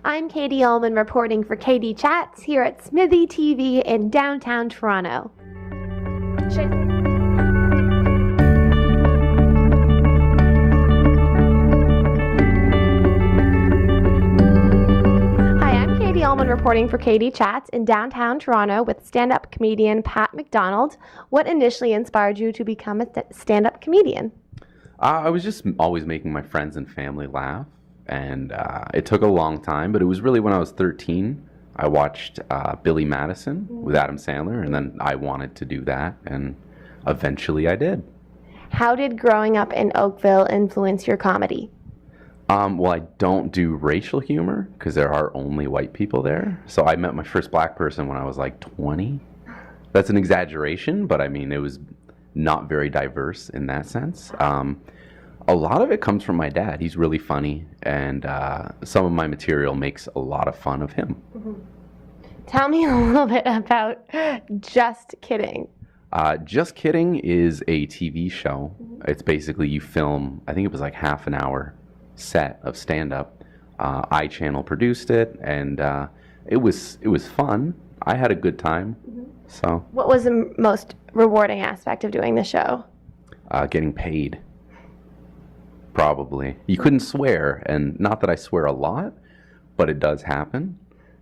I'm Katie Ullman reporting for KD Chats here at SMITHEE TV in downtown Toronto. Ullman reporting for KD Chats in downtown Toronto with stand-up comedian Pat Macdonald. What initially inspired you to become a stand-up comedian? I was just always making my friends and family laugh, and it took a long time, but it was really when I was 13. I watched Billy Madison with Adam Sandler, and then I wanted to do that, and eventually I did. How did growing up in Oakville influence your comedy? Well, I don't do racial humor because there are only white people there. So I met my first black person when I was like 20. That's an exaggeration, but I mean, it was not very diverse in that sense. A lot of it comes from my dad. He's really funny, and some of my material makes a lot of fun of him. Mm-hmm. Tell me a little bit about Just Kidding. Just Kidding is a TV show. It's basically you film, I think it was like half an hour set of stand-up. iChannel produced it, and it was fun. I had a good time. So what was the most rewarding aspect of doing the show? Getting paid. Probably. You couldn't swear, and not that I swear a lot, but it does happen.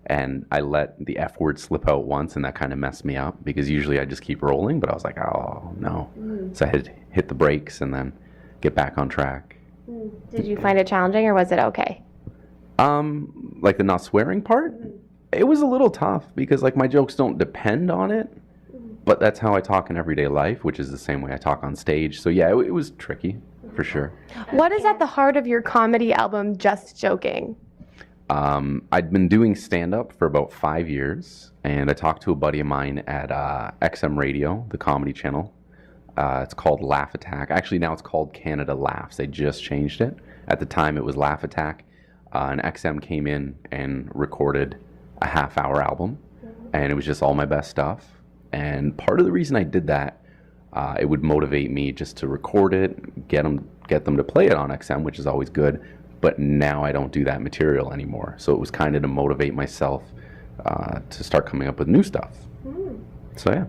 And I let the F word slip out once, and that kind of messed me up because usually I just keep rolling, but I was like, oh no. So I had to hit the brakes and then get back on track. Did you find it challenging, or was it okay? Like the not swearing part? It was a little tough because like my jokes don't depend on it, but that's how I talk in everyday life, which is the same way I talk on stage. So yeah, it was tricky for sure. What is at the heart of your comedy album, Just Joking? I'd been doing stand-up for about 5 years, and I talked to a buddy of mine at XM Radio, the comedy channel. It's called Laugh Attack. Actually, now it's called Canada Laughs. They just changed it. At the time, it was Laugh Attack. And XM came in and recorded a half-hour album, and it was just all my best stuff. And part of the reason I did that, it would motivate me just to record it, get them to play it on XM, which is always good. But now I don't do that material anymore. So it was kind of to motivate myself to start coming up with new stuff. So yeah.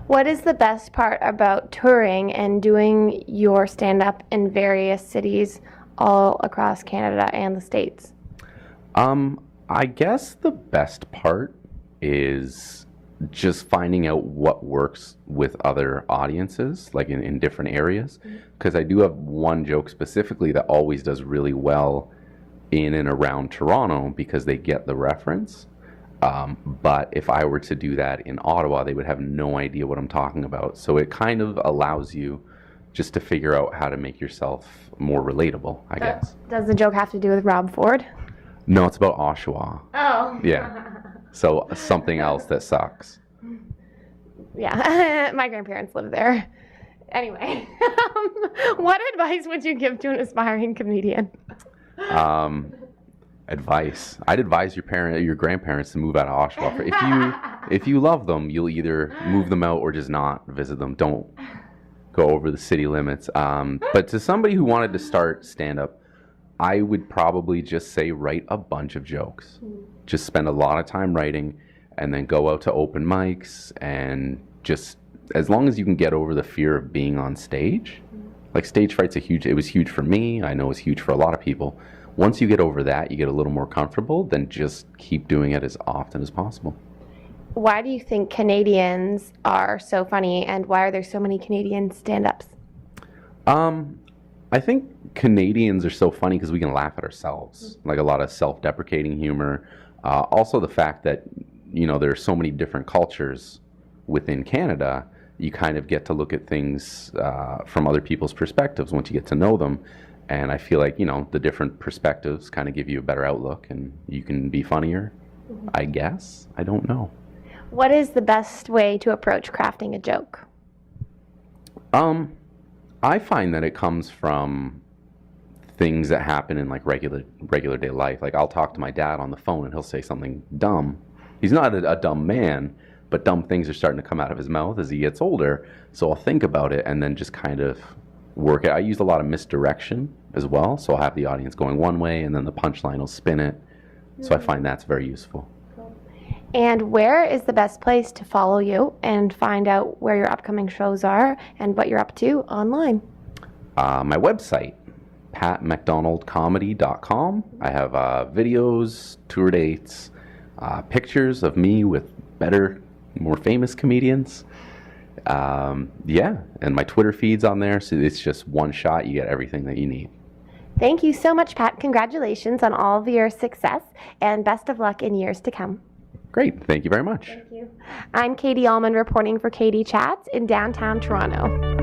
What is the best part about touring and doing your stand-up in various cities all across Canada and the States? I guess the best part is just finding out what works with other audiences, like in different areas. Because I do have one joke specifically that always does really well in and around Toronto because they get the reference. But if I were to do that in Ottawa, they would have no idea what I'm talking about. So it kind of allows you just to figure out how to make yourself more relatable, I guess. Does the joke have to do with Rob Ford? No, it's about Oshawa. Oh. Yeah. So something else that sucks. Yeah, my grandparents live there. Anyway, what advice would you give to an aspiring comedian? Advice. I'd advise your grandparents to move out of Oshawa. If you love them, you'll either move them out or just not visit them. Don't go over the city limits. But to somebody who wanted to start stand-up, I would probably just say write a bunch of jokes. Just spend a lot of time writing, and then go out to open mics, and just as long as you can get over the fear of being on stage. Like stage fright's it was huge for me. I know it's huge for a lot of people. Once you get over that, you get a little more comfortable, then just keep doing it as often as possible. Why do you think Canadians are so funny, and why are there so many Canadian stand-ups? I think Canadians are so funny because we can laugh at ourselves, like a lot of self-deprecating humor. Also the fact that, there are so many different cultures within Canada, you kind of get to look at things from other people's perspectives once you get to know them. And I feel like, the different perspectives kind of give you a better outlook, and you can be funnier, I guess. I don't know. What is the best way to approach crafting a joke? I find that it comes from things that happen in like regular day life. Like I'll talk to my dad on the phone and he'll say something dumb. He's not a dumb man, but dumb things are starting to come out of his mouth as he gets older. So I'll think about it and then just kind of work it. I use a lot of misdirection as well. So I'll have the audience going one way and then the punchline will spin it So I find that's very useful. And where is the best place to follow you and find out where your upcoming shows are and what you're up to online? My website, patmacdonaldcomedy.com. I have videos, tour dates, pictures of me with better, more famous comedians. Yeah, and my Twitter feed's on there, so it's just one shot. You get everything that you need. Thank you so much, Pat. Congratulations on all of your success, and best of luck in years to come. Great. Thank you very much. Thank you. I'm Katie Allman reporting for Katie Chats in downtown Toronto.